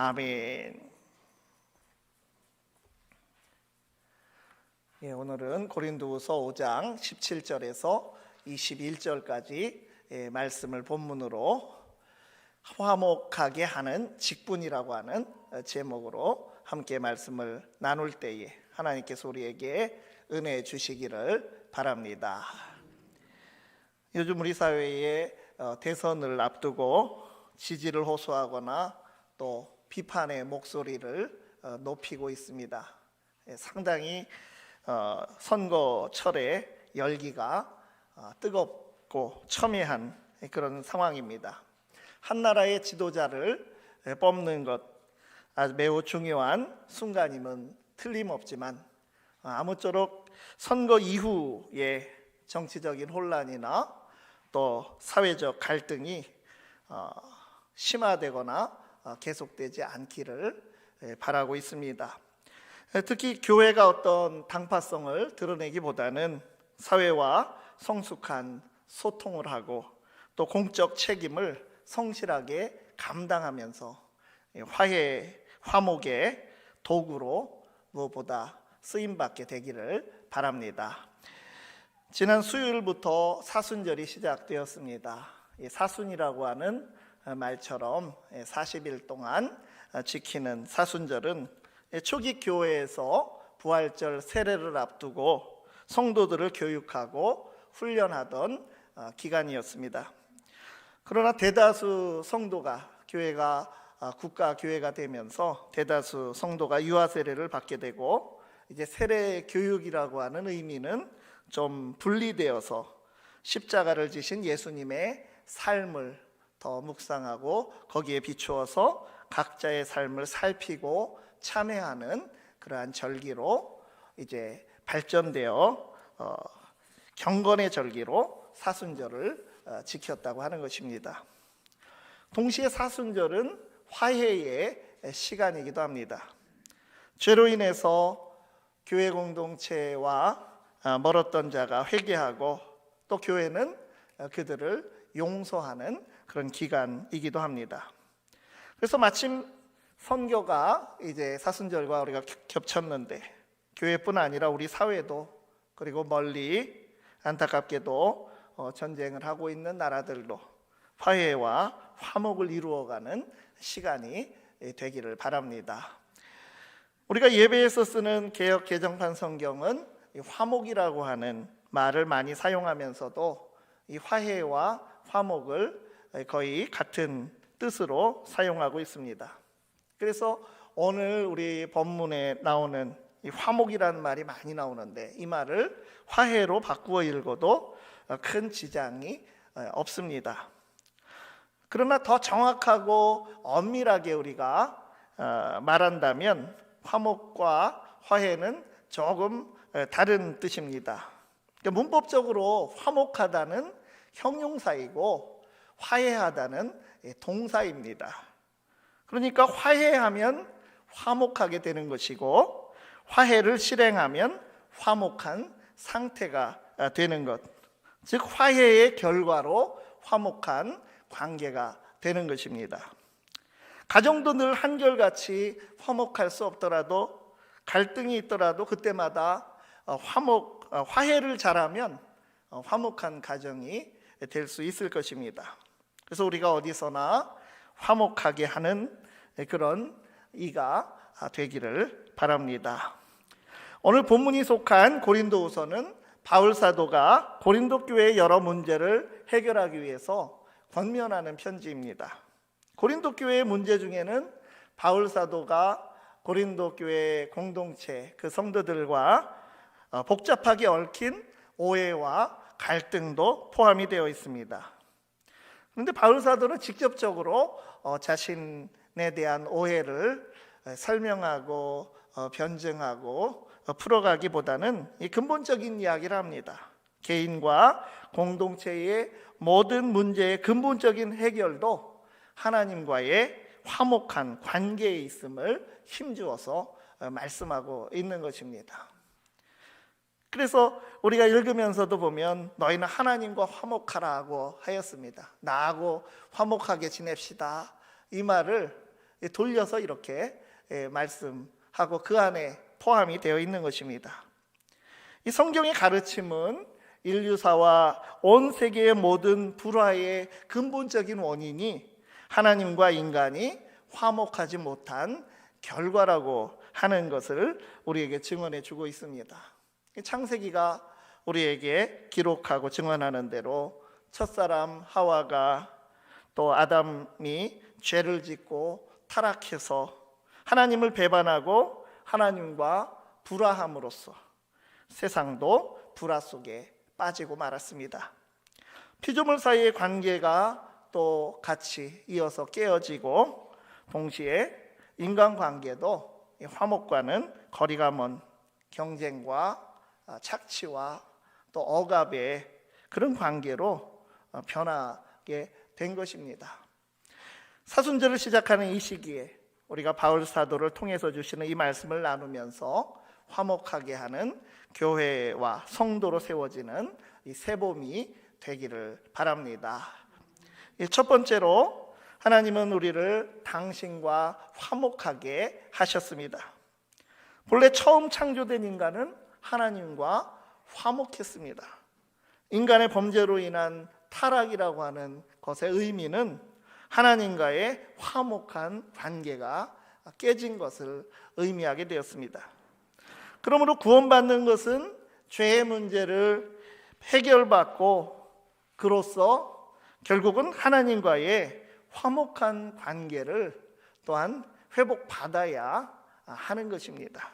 아멘. 오늘은 고린도후서 5장 17절에서 21절까지 말씀을 본문으로 화목하게 하는 직분이라고 하는 제목으로 함께 말씀을 나눌 때에 하나님께서 우리에게 은혜 주시기를 바랍니다. 요즘 우리 사회에 대선을 앞두고 지지를 호소하거나 또 비판의 목소리를 높이고 있습니다. 상당히 선거철의 열기가 뜨겁고 첨예한 그런 상황입니다. 한 나라의 지도자를 뽑는 것 아주 매우 중요한 순간임은 틀림없지만 아무쪼록 선거 이후의 정치적인 혼란이나 또 사회적 갈등이 심화되거나 계속되지 않기를 바라고 있습니다. 특히 교회가 어떤 당파성을 드러내기보다는 사회와 성숙한 소통을 하고 또 공적 책임을 성실하게 감당하면서 화해, 화목의 도구로 무엇보다 쓰임받게 되기를 바랍니다. 지난 수요일부터 사순절이 시작되었습니다. 사순이라고 하는 말처럼 40일 동안 지키는 사순절은 초기 교회에서 부활절 세례를 앞두고 성도들을 교육하고 훈련하던 기간이었습니다. 그러나 대다수 성도가 교회가 국가 교회가 되면서 대다수 성도가 유아 세례를 받게 되고 이제 세례 교육이라고 하는 의미는 좀 분리되어서 십자가를 지신 예수님의 삶을 더 묵상하고 거기에 비추어서 각자의 삶을 살피고 참회하는 그러한 절기로 이제 발전되어 경건의 절기로 사순절을 지켰다고 하는 것입니다. 동시에 사순절은 화해의 시간이기도 합니다. 죄로 인해서 교회 공동체와 멀었던 자가 회개하고 또 교회는 그들을 용서하는 그런 기간이기도 합니다. 그래서 마침 선교가 이제 사순절과 우리가 겹쳤는데 교회뿐 아니라 우리 사회도 그리고 멀리 안타깝게도 전쟁을 하고 있는 나라들도 화해와 화목을 이루어가는 시간이 되기를 바랍니다. 우리가 예배에서 쓰는 개역 개정판 성경은 화목이라고 하는 말을 많이 사용하면서도 이 화해와 화목을 거의 같은 뜻으로 사용하고 있습니다. 그래서 오늘 우리 본문에 나오는 이 화목이라는 말이 많이 나오는데 이 말을 화해로 바꾸어 읽어도 큰 지장이 없습니다. 그러나 더 정확하고 엄밀하게 우리가 말한다면 화목과 화해는 조금 다른 뜻입니다. 그러니까 문법적으로 화목하다는 형용사이고 화해하다는 동사입니다. 그러니까 화해하면 화목하게 되는 것이고 화해를 실행하면 화목한 상태가 되는 것, 즉 화해의 결과로 화목한 관계가 되는 것입니다. 가정도 늘 한결같이 화목할 수 없더라도 갈등이 있더라도 그때마다 화해를 잘하면 화목한 가정이 될 수 있을 것입니다. 그래서 우리가 어디서나 화목하게 하는 그런 이가 되기를 바랍니다. 오늘 본문이 속한 고린도후서는 바울 사도가 고린도 교회의 여러 문제를 해결하기 위해서 권면하는 편지입니다. 고린도 교회의 문제 중에는 바울 사도가 고린도 교회 공동체 그 성도들과 복잡하게 얽힌 오해와 갈등도 포함이 되어 있습니다. 그런데 바울 사도는 직접적으로 자신에 대한 오해를 설명하고 변증하고 풀어가기보다는 이 근본적인 이야기를 합니다. 개인과 공동체의 모든 문제의 근본적인 해결도 하나님과의 화목한 관계에 있음을 힘주어서 말씀하고 있는 것입니다. 그래서 우리가 읽으면서도 보면 너희는 하나님과 화목하라고 하였습니다. 나하고 화목하게 지냅시다. 이 말을 돌려서 이렇게 말씀하고 그 안에 포함이 되어 있는 것입니다. 이 성경의 가르침은 인류사와 온 세계의 모든 불화의 근본적인 원인이 하나님과 인간이 화목하지 못한 결과라고 하는 것을 우리에게 증언해 주고 있습니다. 창세기가 우리에게 기록하고 증언하는 대로 첫사람 하와가 또 아담이 죄를 짓고 타락해서 하나님을 배반하고 하나님과 불화함으로써 세상도 불화 속에 빠지고 말았습니다. 피조물 사이의 관계가 또 같이 이어서 깨어지고 동시에 인간관계도 화목과는 거리가 먼 경쟁과 착취와 또 억압의 그런 관계로 변하게 된 것입니다. 사순절을 시작하는 이 시기에 우리가 바울 사도를 통해서 주시는 이 말씀을 나누면서 화목하게 하는 교회와 성도로 세워지는 이 새봄이 되기를 바랍니다. 첫 번째로 하나님은 우리를 당신과 화목하게 하셨습니다. 본래 처음 창조된 인간은 하나님과 화목했습니다. 인간의 범죄로 인한 타락이라고 하는 것의 의미는 하나님과의 화목한 관계가 깨진 것을 의미하게 되었습니다. 그러므로 구원받는 것은 죄의 문제를 해결받고 그로써 결국은 하나님과의 화목한 관계를 또한 회복받아야 하는 것입니다.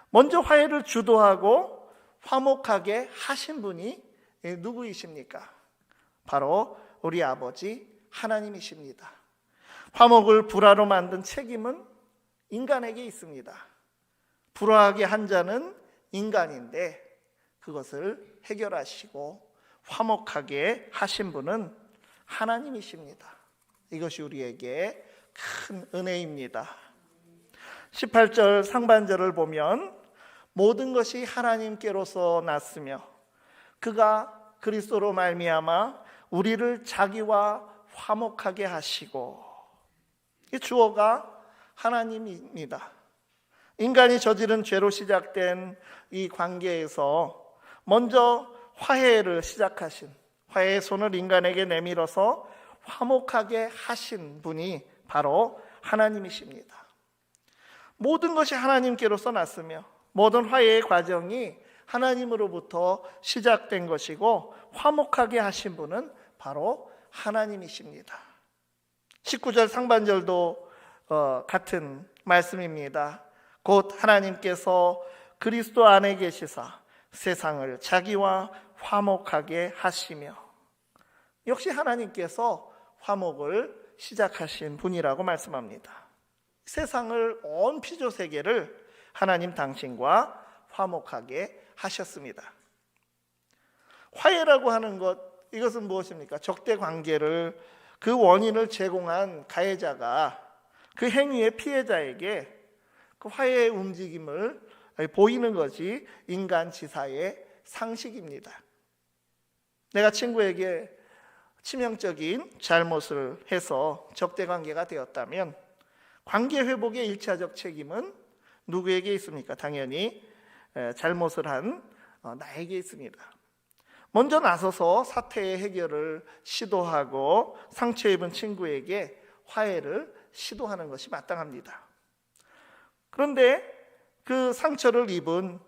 먼저 화해를 주도하고 화목하게 하신 분이 누구이십니까? 바로 우리 아버지 하나님이십니다. 화목을 불화로 만든 책임은 인간에게 있습니다. 불화하게 한 자는 인간인데 그것을 해결하시고 화목하게 하신 분은 하나님이십니다. 이것이 우리에게 큰 은혜입니다. 18절 상반절을 보면 모든 것이 하나님께로서 났으며 그가 그리스도로 말미암아 우리를 자기와 화목하게 하시고, 이 주어가 하나님입니다. 인간이 저지른 죄로 시작된 이 관계에서 먼저 화해를 시작하신, 화해의 손을 인간에게 내밀어서 화목하게 하신 분이 바로 하나님이십니다. 모든 것이 하나님께로서 났으며 모든 화해의 과정이 하나님으로부터 시작된 것이고 화목하게 하신 분은 바로 하나님이십니다. 19절 상반절도 같은 말씀입니다. 곧 하나님께서 그리스도 안에 계시사 세상을 자기와 화목하게 하시며, 역시 하나님께서 화목을 시작하신 분이라고 말씀합니다. 세상을 온 피조 세계를 하나님 당신과 화목하게 하셨습니다. 화해라고 하는 것, 이것은 무엇입니까? 적대 관계를 그 원인을 제공한 가해자가 그 행위의 피해자에게 그 화해의 움직임을 보이는 것이 인간지사의 상식입니다. 내가 친구에게 치명적인 잘못을 해서 적대 관계가 되었다면 관계 회복의 1차적 책임은 누구에게 있습니까? 당연히 잘못을 한 나에게 있습니다. 먼저 나서서 사태의 해결을 시도하고 상처 입은 친구에게 화해를 시도하는 것이 마땅합니다. 그런데 그 상처를 입은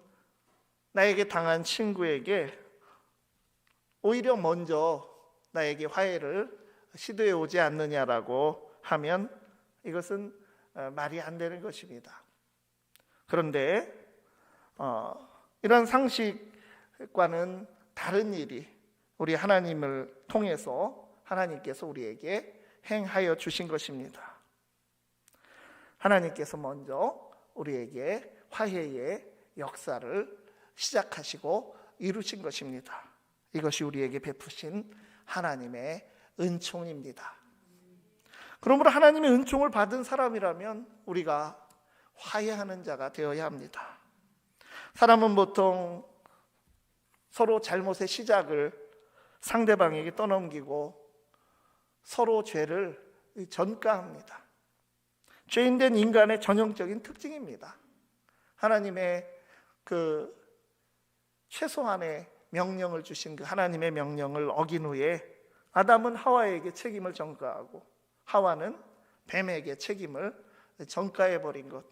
나에게 당한 친구에게 오히려 먼저 나에게 화해를 시도해 오지 않느냐라고 하면 이것은 말이 안 되는 것입니다. 그런데 이런 상식과는 다른 일이 우리 하나님을 통해서 하나님께서 우리에게 행하여 주신 것입니다. 하나님께서 먼저 우리에게 화해의 역사를 시작하시고 이루신 것입니다. 이것이 우리에게 베푸신 하나님의 은총입니다. 그러므로 하나님의 은총을 받은 사람이라면 우리가 화해하는 자가 되어야 합니다. 사람은 보통 서로 잘못의 시작을 상대방에게 떠넘기고 서로 죄를 전가합니다. 죄인된 인간의 전형적인 특징입니다. 하나님의 그 최소한의 명령을 주신 그 하나님의 명령을 어긴 후에 아담은 하와에게 책임을 전가하고 하와는 뱀에게 책임을 전가해 버린 것,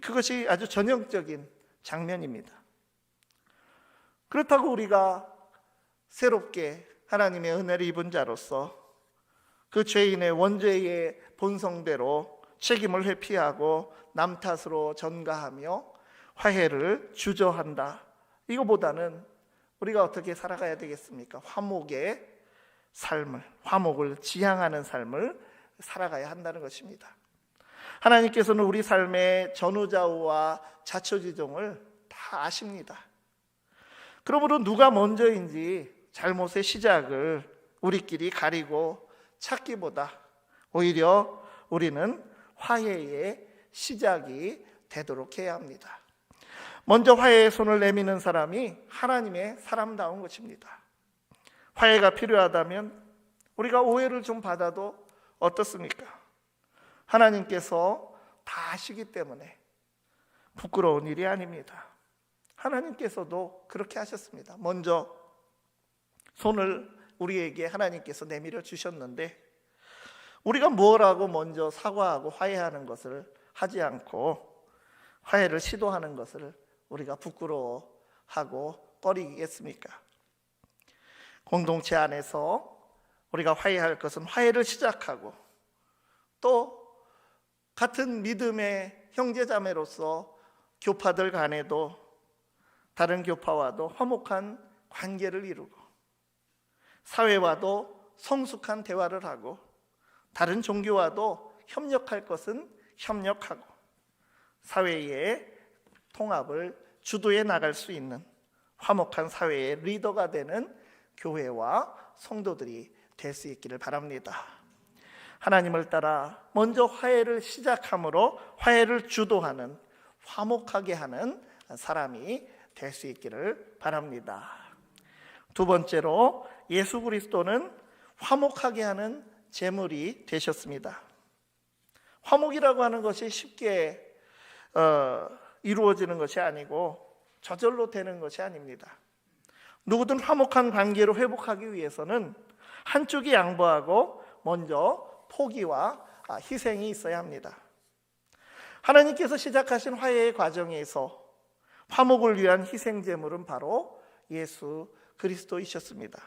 그것이 아주 전형적인 장면입니다. 그렇다고 우리가 새롭게 하나님의 은혜를 입은 자로서 그 죄인의 원죄의 본성대로 책임을 회피하고 남 탓으로 전가하며 화해를 주저한다, 이거보다는 우리가 어떻게 살아가야 되겠습니까? 화목의 삶을, 화목을 지향하는 삶을 살아가야 한다는 것입니다. 하나님께서는 우리 삶의 전후좌우와 자초지종을 다 아십니다. 그러므로 누가 먼저인지 잘못의 시작을 우리끼리 가리고 찾기보다 오히려 우리는 화해의 시작이 되도록 해야 합니다. 먼저 화해의 손을 내미는 사람이 하나님의 사람다운 것입니다. 화해가 필요하다면 우리가 오해를 좀 받아도 어떻습니까? 하나님께서 다 아시기 때문에 부끄러운 일이 아닙니다. 하나님께서도 그렇게 하셨습니다. 먼저 손을 우리에게 하나님께서 내밀어 주셨는데 우리가 뭐라고 먼저 사과하고 화해하는 것을 하지 않고 화해를 시도하는 것을 우리가 부끄러워하고 꺼리겠습니까? 공동체 안에서 우리가 화해할 것은 화해를 시작하고 또 같은 믿음의 형제자매로서 교파들 간에도 다른 교파와도 화목한 관계를 이루고 사회와도 성숙한 대화를 하고 다른 종교와도 협력할 것은 협력하고 사회의 통합을 주도해 나갈 수 있는 화목한 사회의 리더가 되는 교회와 성도들이 될 수 있기를 바랍니다. 하나님을 따라 먼저 화해를 시작함으로 화해를 주도하는, 화목하게 하는 사람이 될 수 있기를 바랍니다. 두 번째로 예수 그리스도는 화목하게 하는 제물이 되셨습니다. 화목이라고 하는 것이 쉽게 이루어지는 것이 아니고 저절로 되는 것이 아닙니다. 누구든 화목한 관계로 회복하기 위해서는 한쪽이 양보하고 먼저 포기와 희생이 있어야 합니다. 하나님께서 시작하신 화해의 과정에서 화목을 위한 희생 제물은 바로 예수 그리스도이셨습니다.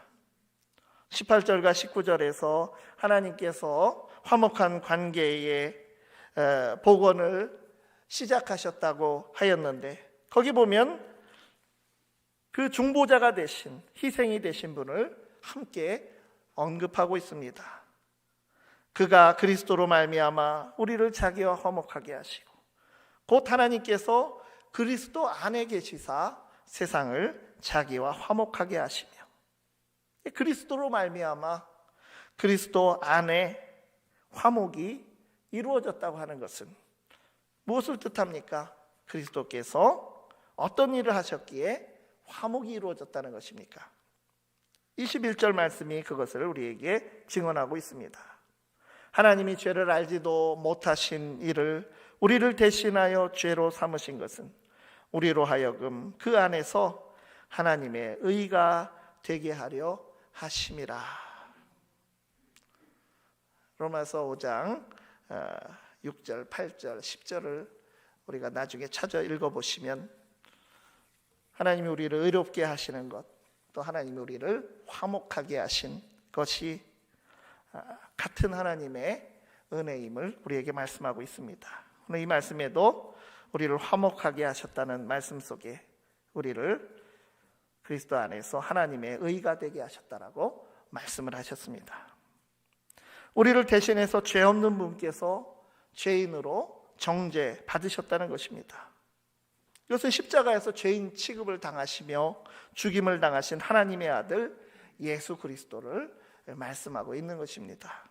18절과 19절에서 하나님께서 화목한 관계의 복원을 시작하셨다고 하였는데 거기 보면 그 중보자가 되신, 희생이 되신 분을 함께 언급하고 있습니다. 그가 그리스도로 말미암아 우리를 자기와 화목하게 하시고 곧 하나님께서 그리스도 안에 계시사 세상을 자기와 화목하게 하시며, 그리스도로 말미암아 그리스도 안에 화목이 이루어졌다고 하는 것은 무엇을 뜻합니까? 그리스도께서 어떤 일을 하셨기에 화목이 이루어졌다는 것입니까? 21절 말씀이 그것을 우리에게 증언하고 있습니다. 하나님이 죄를 알지도 못하신 이를 우리를 대신하여 죄로 삼으신 것은 우리로 하여금 그 안에서 하나님의 의가 되게 하려 하심이라. 로마서 5장 6절, 8절, 10절을 우리가 나중에 찾아 읽어보시면 하나님이 우리를 의롭게 하시는 것, 또 하나님이 우리를 화목하게 하신 것이 같은 하나님의 은혜임을 우리에게 말씀하고 있습니다. 오늘 이 말씀에도 우리를 화목하게 하셨다는 말씀 속에 우리를 그리스도 안에서 하나님의 의가 되게 하셨다라고 말씀을 하셨습니다. 우리를 대신해서 죄 없는 분께서 죄인으로 정죄 받으셨다는 것입니다. 이것은 십자가에서 죄인 취급을 당하시며 죽임을 당하신 하나님의 아들 예수 그리스도를 말씀하고 있는 것입니다.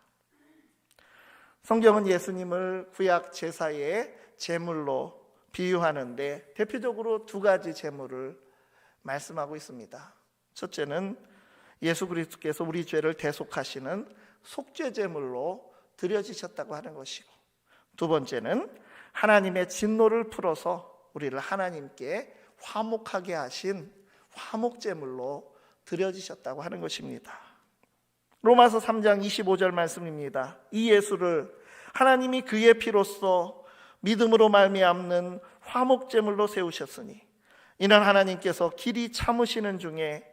성경은 예수님을 구약 제사의 제물로 비유하는데 대표적으로 두 가지 제물을 말씀하고 있습니다. 첫째는 예수 그리스도께서 우리 죄를 대속하시는 속죄 제물로 드려지셨다고 하는 것이고, 두 번째는 하나님의 진노를 풀어서 우리를 하나님께 화목하게 하신 화목제물로 드려지셨다고 하는 것입니다. 로마서 3장 25절 말씀입니다. 이 예수를 하나님이 그의 피로써 믿음으로 말미암는 화목제물로 세우셨으니 이는 하나님께서 길이 참으시는 중에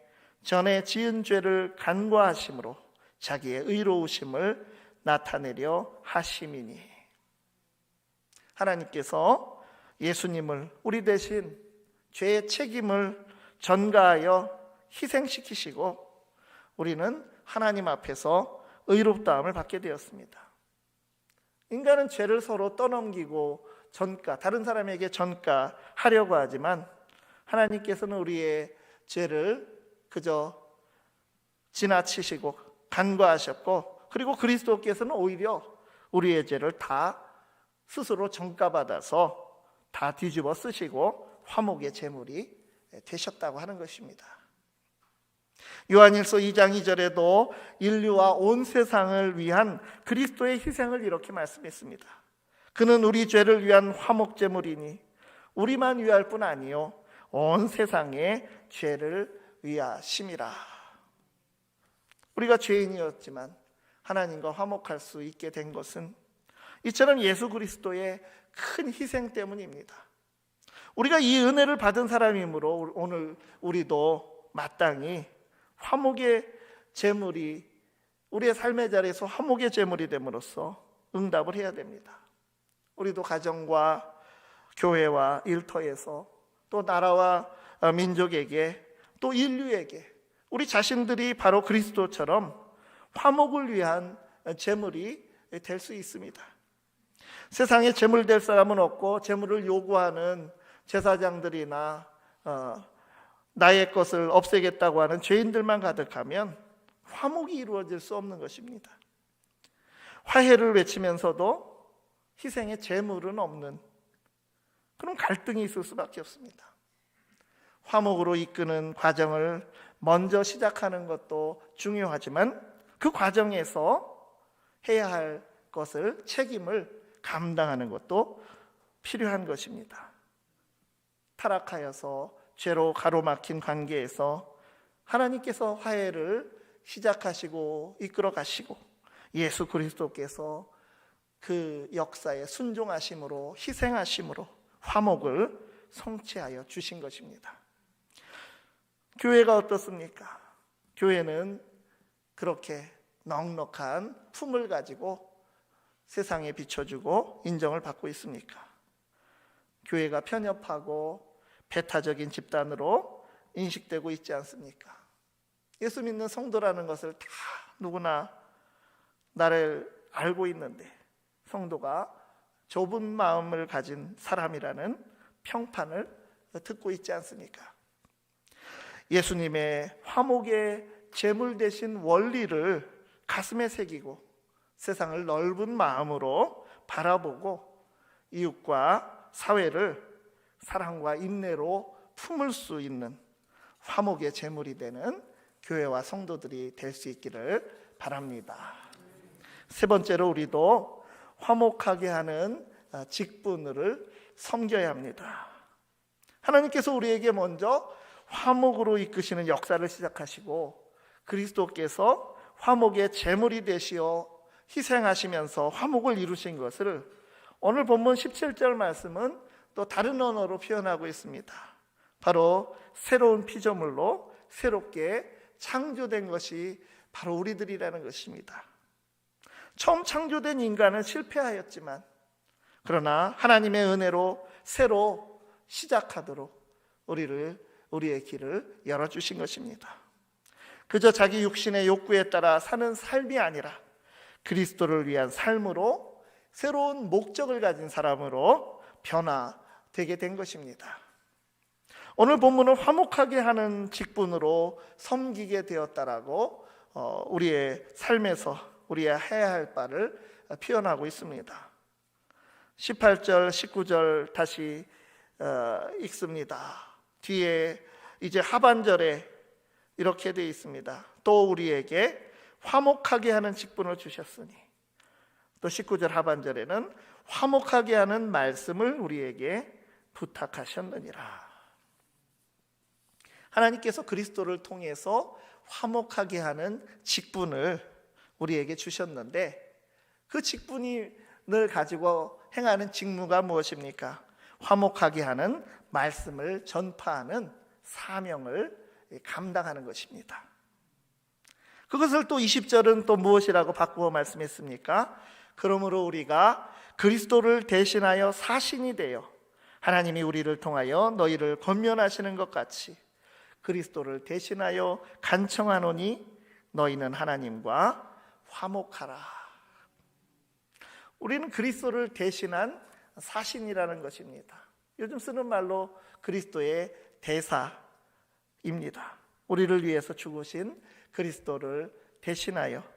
전에 지은 죄를 간과하심으로 자기의 의로우심을 나타내려 하심이니. 하나님께서 예수님을 우리 대신 죄의 책임을 전가하여 희생시키시고 우리는 하나님 앞에서 의롭다함을 받게 되었습니다. 인간은 죄를 서로 떠넘기고 다른 사람에게 전가하려고 하지만 하나님께서는 우리의 죄를 그저 지나치시고 간과하셨고, 그리고 그리스도께서는 오히려 우리의 죄를 다 스스로 전가받아서 다 뒤집어 쓰시고 화목의 제물이 되셨다고 하는 것입니다. 요한일서 2장 2절에도 인류와 온 세상을 위한 그리스도의 희생을 이렇게 말씀했습니다. 그는 우리 죄를 위한 화목제물이니 우리만 위할 뿐 아니요 온 세상의 죄를 위하심이라. 우리가 죄인이었지만 하나님과 화목할 수 있게 된 것은 이처럼 예수 그리스도의 큰 희생 때문입니다. 우리가 이 은혜를 받은 사람이므로 오늘 우리도 마땅히 화목의 제물이, 우리의 삶의 자리에서 화목의 제물이 됨으로써 응답을 해야 됩니다. 우리도 가정과 교회와 일터에서 또 나라와 민족에게 또 인류에게 우리 자신들이 바로 그리스도처럼 화목을 위한 제물이 될 수 있습니다. 세상에 제물 될 사람은 없고 제물을 요구하는 제사장들이나 나의 것을 없애겠다고 하는 죄인들만 가득하면 화목이 이루어질 수 없는 것입니다. 화해를 외치면서도 희생의 제물은 없는 그런 갈등이 있을 수밖에 없습니다. 화목으로 이끄는 과정을 먼저 시작하는 것도 중요하지만 그 과정에서 해야 할 것을, 책임을 감당하는 것도 필요한 것입니다. 타락하여서 죄로 가로막힌 관계에서 하나님께서 화해를 시작하시고 이끌어 가시고 예수 그리스도께서 그 역사에 순종하심으로, 희생하심으로 화목을 성취하여 주신 것입니다. 교회가 어떻습니까? 교회는 그렇게 넉넉한 품을 가지고 세상에 비춰주고 인정을 받고 있습니까? 교회가 편협하고 배타적인 집단으로 인식되고 있지 않습니까? 예수 믿는 성도라는 것을 다 누구나 나를 알고 있는데 성도가 좁은 마음을 가진 사람이라는 평판을 듣고 있지 않습니까? 예수님의 화목의 제물 되신 원리를 가슴에 새기고 세상을 넓은 마음으로 바라보고 이웃과 사회를 사랑과 인내로 품을 수 있는 화목의 제물이 되는 교회와 성도들이 될 수 있기를 바랍니다. 세 번째로 우리도 화목하게 하는 직분을 섬겨야 합니다. 하나님께서 우리에게 먼저 화목으로 이끄시는 역사를 시작하시고 그리스도께서 화목의 제물이 되시어 희생하시면서 화목을 이루신 것을 오늘 본문 17절 말씀은 또 다른 언어로 표현하고 있습니다. 바로 새로운 피조물로 새롭게 창조된 것이 바로 우리들이라는 것입니다. 처음 창조된 인간은 실패하였지만 그러나 하나님의 은혜로 새로 시작하도록 우리의 길을 열어주신 것입니다. 그저 자기 육신의 욕구에 따라 사는 삶이 아니라 그리스도를 위한 삶으로 새로운 목적을 가진 사람으로 변화되게 된 것입니다. 오늘 본문은 화목하게 하는 직분으로 섬기게 되었다라고 우리의 삶에서 우리의 해야 할 바를 표현하고 있습니다. 18절, 19절 다시 읽습니다. 뒤에 이제 하반절에 이렇게 되어 있습니다. 또 우리에게 화목하게 하는 직분을 주셨으니, 또 19절 하반절에는 화목하게 하는 말씀을 우리에게 부탁하셨느니라. 하나님께서 그리스도를 통해서 화목하게 하는 직분을 우리에게 주셨는데, 그 직분을 가지고 행하는 직무가 무엇입니까? 화목하게 하는 말씀을 전파하는 사명을 감당하는 것입니다. 그것을 또 20절은 또 무엇이라고 바꾸어 말씀했습니까? 그러므로 우리가 그리스도를 대신하여 사신이 되어 하나님이 우리를 통하여 너희를 권면하시는 것 같이 그리스도를 대신하여 간청하노니 너희는 하나님과 화목하라. 우리는 그리스도를 대신한 사신이라는 것입니다. 요즘 쓰는 말로 그리스도의 대사입니다. 우리를 위해서 죽으신 그리스도를 대신하여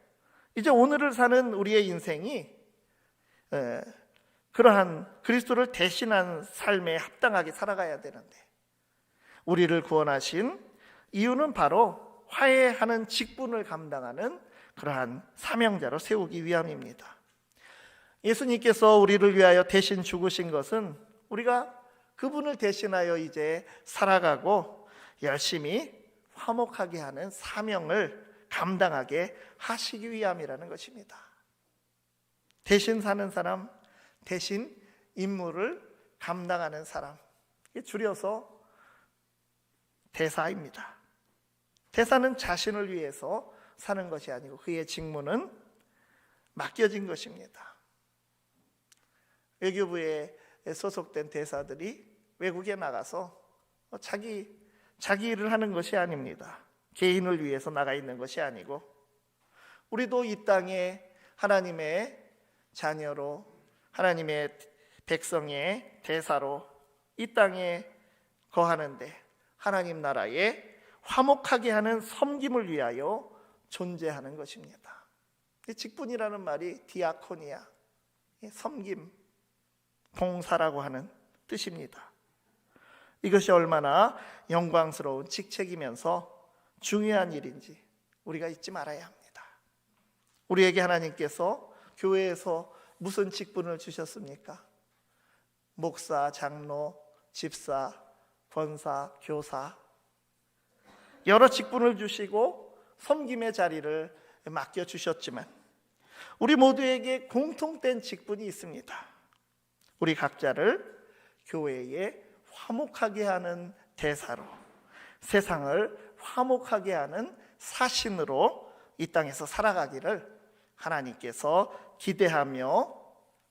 이제 오늘을 사는 우리의 인생이 그러한 그리스도를 대신한 삶에 합당하게 살아가야 되는데, 우리를 구원하신 이유는 바로 화해하는 직분을 감당하는 그러한 사명자로 세우기 위함입니다. 예수님께서 우리를 위하여 대신 죽으신 것은 우리가 그분을 대신하여 이제 살아가고 열심히 화목하게 하는 사명을 감당하게 하시기 위함이라는 것입니다. 대신 사는 사람, 대신 임무를 감당하는 사람, 이게 줄여서 대사입니다. 대사는 자신을 위해서 사는 것이 아니고 그의 직무는 맡겨진 것입니다. 외교부에 소속된 대사들이 외국에 나가서 자기 일을 하는 것이 아닙니다. 개인을 위해서 나가 있는 것이 아니고, 우리도 이 땅에 하나님의 자녀로, 하나님의 백성의 대사로 이 땅에 거하는데 하나님 나라에 화목하게 하는 섬김을 위하여 존재하는 것입니다. 직분이라는 말이 디아코니아, 섬김, 봉사라고 하는 뜻입니다. 이것이 얼마나 영광스러운 직책이면서 중요한 일인지 우리가 잊지 말아야 합니다. 우리에게 하나님께서 교회에서 무슨 직분을 주셨습니까? 목사, 장로, 집사, 권사, 교사, 여러 직분을 주시고 섬김의 자리를 맡겨주셨지만 우리 모두에게 공통된 직분이 있습니다. 우리 각자를 교회에 화목하게 하는 대사로, 세상을 화목하게 하는 사신으로 이 땅에서 살아가기를 하나님께서 기대하며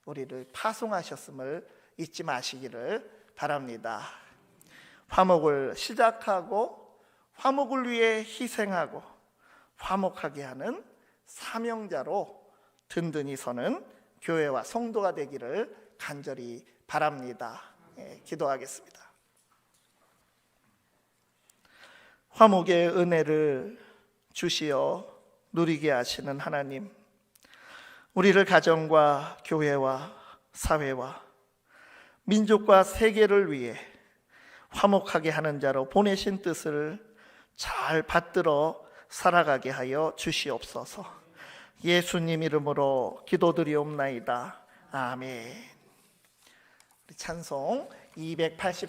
우리를 파송하셨음을 잊지 마시기를 바랍니다. 화목을 시작하고 화목을 위해 희생하고 화목하게 하는 사명자로 든든히 서는 교회와 성도가 되기를 간절히 바랍니다. 기도하겠습니다. 화목의 은혜를 주시어 누리게 하시는 하나님, 우리를 가정과 교회와 사회와 민족과 세계를 위해 화목하게 하는 자로 보내신 뜻을 잘 받들어 살아가게 하여 주시옵소서. 예수님 이름으로 기도드리옵나이다. 아멘. 찬송 284